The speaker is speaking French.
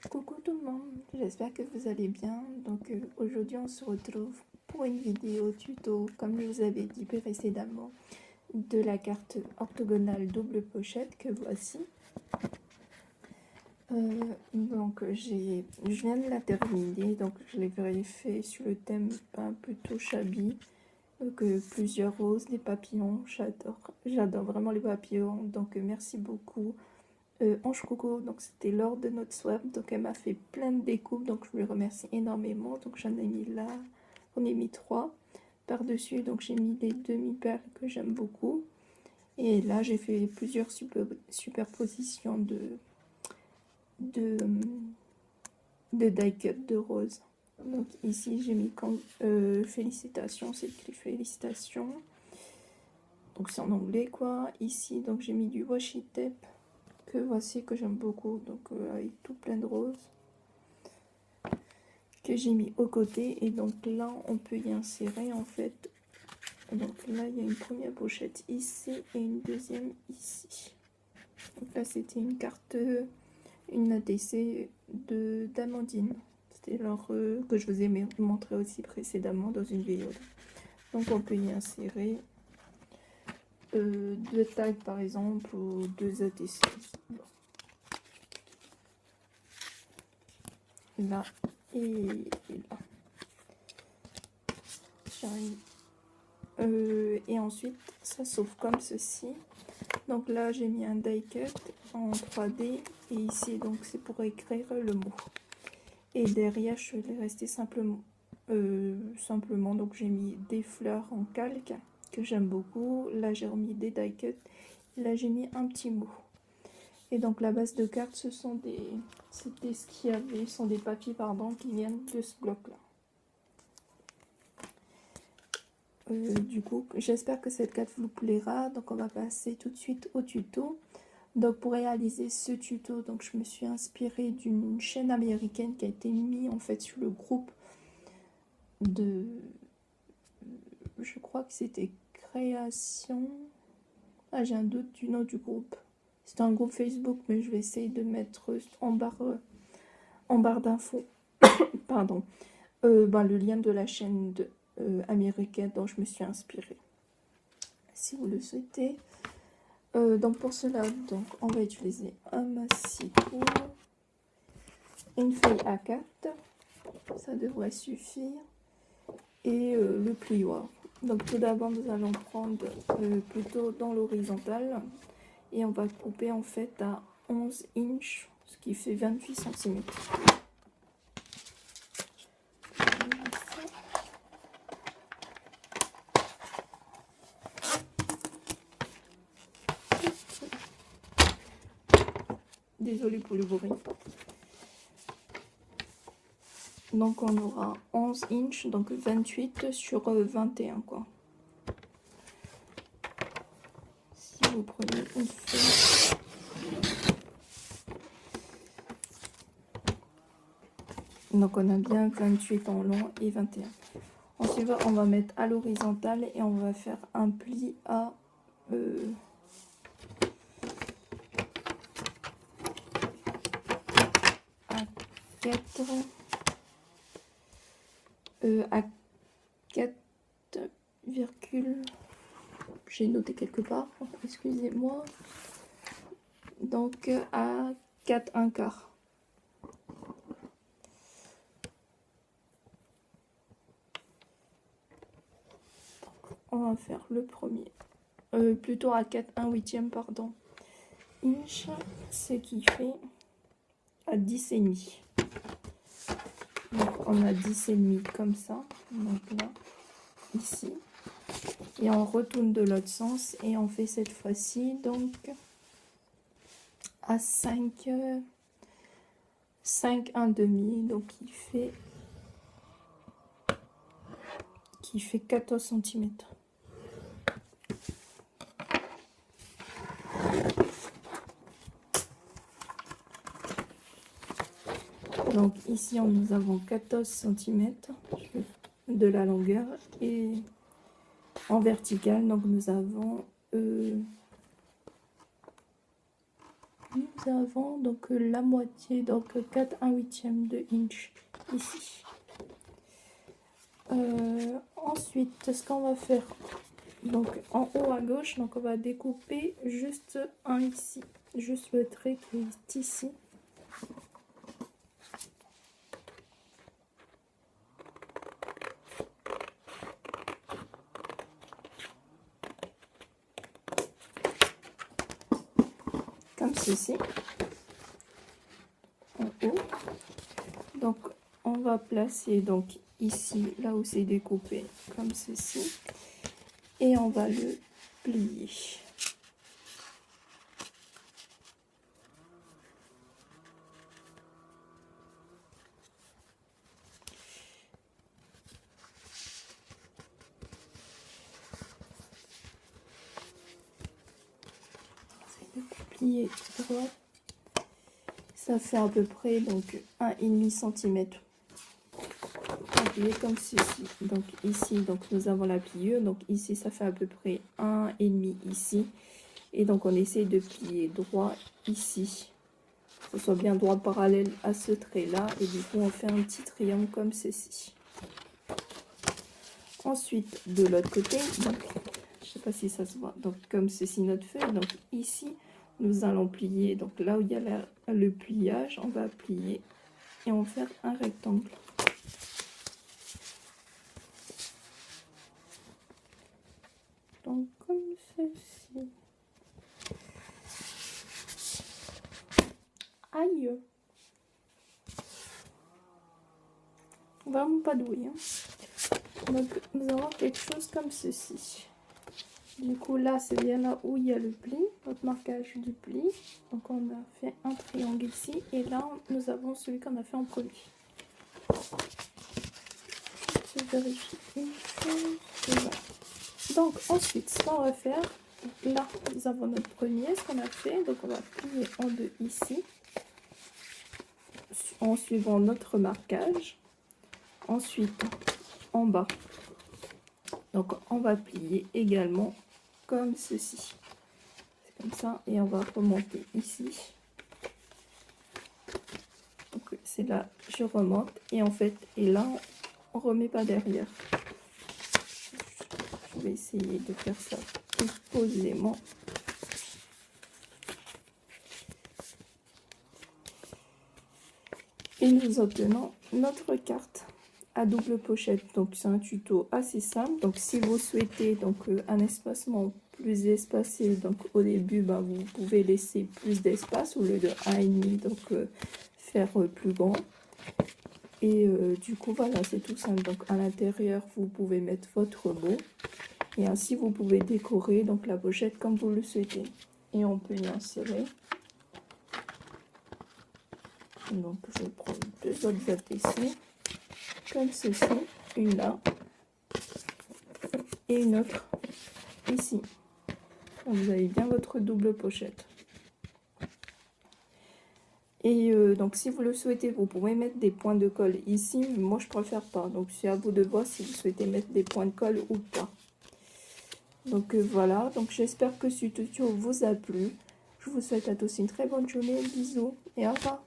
Coucou tout le monde, j'espère que vous allez bien. Donc aujourd'hui on se retrouve pour une vidéo tuto, comme je vous avais dit précédemment, de la carte orthogonale double pochette que voici. Je viens de la terminer, donc je l'ai fait sur le thème plutôt shabby, plusieurs roses, des papillons, j'adore vraiment les papillons, donc merci beaucoup. Ange Coco, donc c'était lors de notre swap, donc elle m'a fait plein de découpes, donc je lui remercie énormément. Donc j'en ai mis là, on a mis 3 par dessus, donc j'ai mis des demi-perles que j'aime beaucoup, et là j'ai fait plusieurs superpositions de die cut de rose. Donc ici j'ai mis félicitations, c'est écrit félicitations, donc c'est en anglais quoi. Ici donc j'ai mis du washi tape que voici, que j'aime beaucoup, donc avec tout plein de roses que j'ai mis au côté. Et donc là on peut y insérer en fait, donc là il y a une première pochette ici et une deuxième ici. Donc là c'était une carte, une ATC d'Amandine, c'était leur que je vous ai montré aussi précédemment dans une vidéo. Donc on peut y insérer 2 tags par exemple, ou 2 ATC. Là et là. Et ensuite ça s'ouvre comme ceci. Donc là j'ai mis un die cut en 3D, et ici donc c'est pour écrire le mot, et derrière je l'ai resté simplement donc j'ai mis des fleurs en calque que j'aime beaucoup. Là j'ai remis des die cut, là j'ai mis un petit mot. Et donc la base de carte, ce sont c'était ce qu'il y avait, sont des papiers qui viennent de ce bloc là. Du coup j'espère que cette carte vous plaira. Donc on va passer tout de suite au tuto. Donc pour réaliser ce tuto, donc je me suis inspirée d'une chaîne américaine qui a été mise en fait sur le groupe de, je crois que c'était Création, j'ai un doute du nom du groupe, c'est un groupe Facebook, mais je vais essayer de mettre en barre d'infos pardon, le lien de la chaîne américaine dont je me suis inspirée, si vous le souhaitez. Donc pour cela, donc on va utiliser un massicot, une feuille A4, ça devrait suffire, et le plioir. Donc tout d'abord nous allons prendre plutôt dans l'horizontale, et on va couper en fait à 11 inches, ce qui fait 28 cm. Désolée pour le bruit. Donc on aura 11 inches, donc 28 sur 21 quoi. Si vous prenez une feuille, donc on a bien 28 en long et 21. Ensuite on va mettre à l'horizontale et on va faire un pli à 4, j'ai noté quelque part, excusez-moi, donc à 4 1/4. On va faire le premier, plutôt à 4 1/8, pardon, inch, ce qui fait à 10,5. Donc on a 10,5 comme ça, donc là, ici, et on retourne de l'autre sens et on fait cette fois-ci donc à 5 1/2, donc qui fait 14 cm. Donc ici nous avons 14 cm de la longueur, et en vertical donc nous avons nous avons donc la moitié, donc 4/8 de inch ici. Ensuite, ce qu'on va faire, donc en haut à gauche, donc on va découper juste un ici, juste le trait qui est ici. Comme ceci, en haut. Donc on va placer donc ici, là où c'est découpé, comme ceci, et on va le plier. Plier droit, ça fait à peu près donc 1,5 cm. Plier comme ceci. Donc ici, donc nous avons la pliure, donc ici ça fait à peu près 1,5 ici, et donc on essaie de plier droit ici, que ce soit bien droit parallèle à ce trait là, et du coup on fait un petit triangle comme ceci. Ensuite de l'autre côté, donc je sais pas si ça se voit, donc comme ceci notre feuille, donc ici nous allons plier, donc là où il y a le pliage, on va plier et on va faire un rectangle. Donc comme ceci. Aïe! Vraiment pas doué. Hein. Donc nous avons quelque chose comme ceci. Du coup là c'est bien là où il y a le pli, notre marquage du pli. Donc on a fait un triangle ici et là nous avons celui qu'on a fait en premier. Je vérifie une chose. Voilà. Donc ensuite ce qu'on va faire, là nous avons notre premier, ce qu'on a fait, donc on va plier en deux ici en suivant notre marquage. Ensuite en bas, donc on va plier également comme ceci, c'est comme ça, et on va remonter ici. Donc c'est là je remonte et en fait, et là on remet pas derrière. Je vais essayer de faire ça plus posément. Et nous obtenons notre carte à double pochette. Donc c'est un tuto assez simple. Donc si vous souhaitez donc un espacement plus espacé, donc au début vous pouvez laisser plus d'espace au lieu de 1,5, donc faire plus grand. Et du coup voilà, c'est tout simple. Donc à l'intérieur vous pouvez mettre votre mot et ainsi vous pouvez décorer donc la pochette comme vous le souhaitez. Et on peut y insérer. Donc je prends deux autres APC comme ceci, une là et une autre ici. Donc vous avez bien votre double pochette. Et donc si vous le souhaitez, vous pouvez mettre des points de colle ici, mais moi je préfère pas. Donc c'est à vous de voir si vous souhaitez mettre des points de colle ou pas. Donc voilà, donc j'espère que ce tuto vous a plu. Je vous souhaite à tous une très bonne journée, bisous et au revoir.